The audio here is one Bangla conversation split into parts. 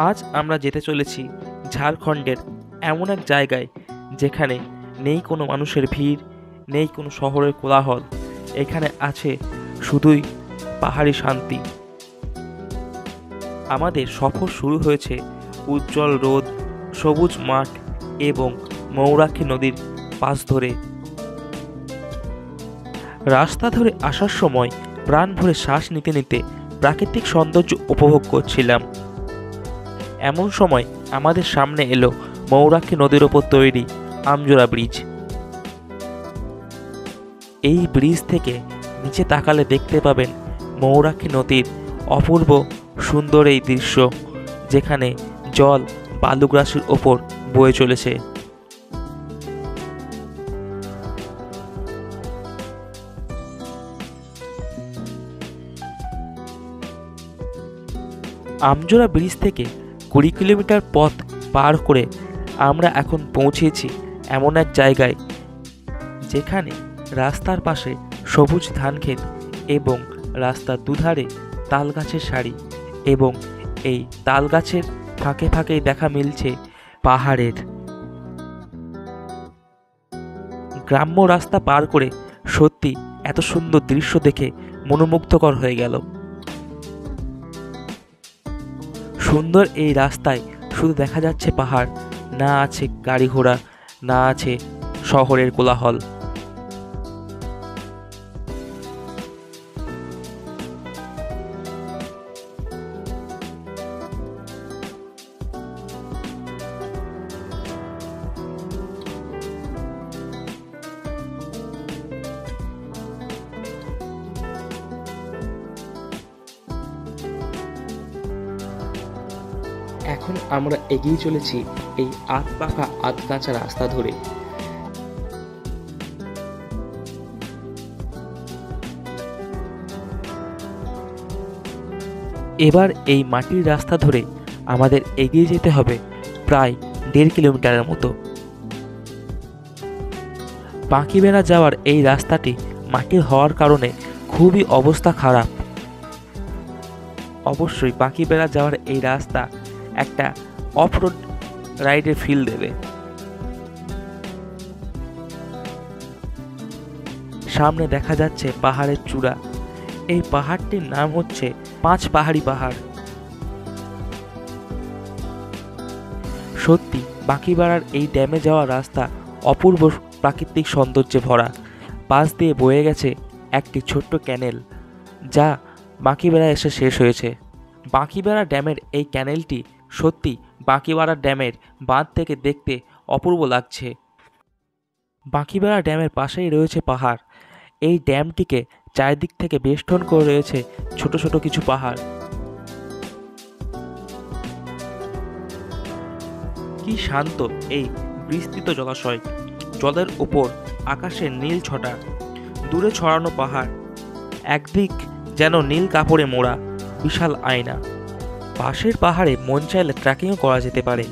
আজ আমরা যেতে চলেছি ঝাড়খণ্ডের এমন এক জায়গায় যেখানে নেই কোনো মানুষের ভিড়, নেই কোনো শহরের কোলাহল। এখানে আছে শুধুই পাহাড়ি শান্তি। আমাদের সফর শুরু হয়েছে উজ্জ্বল রোদ, সবুজ মাঠ এবং ময়ূরাক্ষী নদীর পাশ ধরে। রাস্তা ধরে আসার সময় প্রাণ ভরে শ্বাস নিতে নিতে প্রাকৃতিক সৌন্দর্য উপভোগ করছিলাম। এমন সময় আমাদের সামনে এলো ময়ূরাক্ষী নদীর ওপর তৈরি আমজোড়া ব্রিজ। এই ব্রিজ থেকে নিচে তাকালে দেখতে পাবেন ময়ূরাক্ষী নদীর অপূর্ব সুন্দর এই দৃশ্য, যেখানে জল বালুগ্রাসের ওপর বয়ে চলেছে। আমজোড়া ব্রিজ থেকে 20 কিলোমিটার পথ পার করে আমরা এখন পৌঁছেছি এমন এক জায়গায় যেখানে রাস্তার পাশে সবুজ ধানক্ষেত এবং রাস্তার দুধারে তাল গাছের সারি, এবং এই তাল গাছের ফাঁকে ফাঁকেই দেখা মিলছে পাহাড়ের। গ্রাম্য রাস্তা পার করে সত্যি এত সুন্দর দৃশ্য দেখে মনোমুগ্ধকর হয়ে গেল। সুন্দর এই রাস্তায় শুধু দেখা যাচ্ছে পাহাড়, না আছে গাড়ি ঘোড়া, না আছে শহরের কোলাহল। এখন আমরা এগিয়ে চলেছি এই আধ পাকা আধ কাঁচা রাস্তা ধরে। এবার এই মাটির রাস্তা ধরে আমাদের এগিয়ে যেতে হবে প্রায় 1.5 কিলোমিটারের মতো। বাঁকিবেড়া যাওয়ার এই রাস্তাটি মাটির হওয়ার কারণে খুবই অবস্থা খারাপ। অবশ্যই বাঁকিবেড়া যাওয়ার এই রাস্তা একটা অফরোড রাইডের ফিল দেবে। সামনে দেখা যাচ্ছে পাহাড়ের চূড়া। এই পাহাড়টির নাম হচ্ছে 5 পাহাড়ি পাহাড়। সত্যি বাঁকিবেড়ার এই ড্যামে যাওয়ার রাস্তা অপূর্ব প্রাকৃতিক সৌন্দর্যে ভরা। পাশ দিয়ে বয়ে গেছে একটি ছোট্ট ক্যানেল, যা বাঁকিবেড়া এসে শেষ হয়েছে। বাঁকিবেড়া ড্যামের এই ক্যানেলটি সত্যি বাঁকিবেড়া ড্যামের বাঁধ থেকে দেখতে অপূর্ব লাগছে। বাঁকিবেড়া ড্যামের পাশেই রয়েছে পাহাড়। এই ড্যামটিকে চারিদিক থেকে বেষ্টন করে রয়েছে ছোট ছোট কিছু পাহাড়। কি শান্ত এই বিস্তৃত জলাশয়, জলের ওপর আকাশের নীল ছটা, দূরে ছড়ানো পাহাড়, একদিক যেন নীল কাপড়ে মোড়া বিশাল আয়না। পাশের পাহাড়ে মন চাইলে ট্রেকিংও করা যেতে পারে।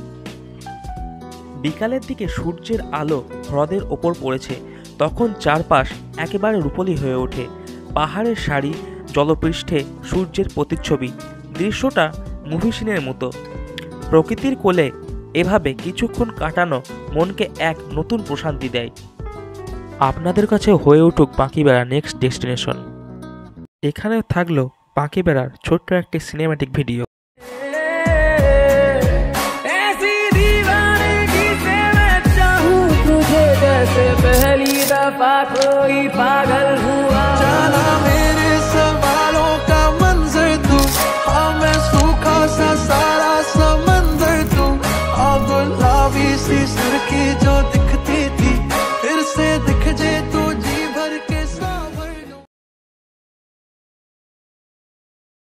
বিকালের দিকে সূর্যের আলো হ্রদের ওপর পড়েছে, তখন চারপাশ একেবারে রূপলি হয়ে ওঠে। পাহাড়ের সারি, জলপৃষ্ঠে সূর্যের প্রতিচ্ছবি, দৃশ্যটা মুভি সিনের মতো। প্রকৃতির কোলে এভাবে কিছুক্ষণ কাটানো মনকে এক নতুন প্রশান্তি দেয়। আপনাদের কাছে হয়ে উঠুক বাঁকিবেড়া নেক্সট ডেস্টিনেশন। এখানে থাকলো বাঁকিবেড়ার ছোট্ট একটি সিনেম্যাটিক ভিডিও। पहली दफा कोई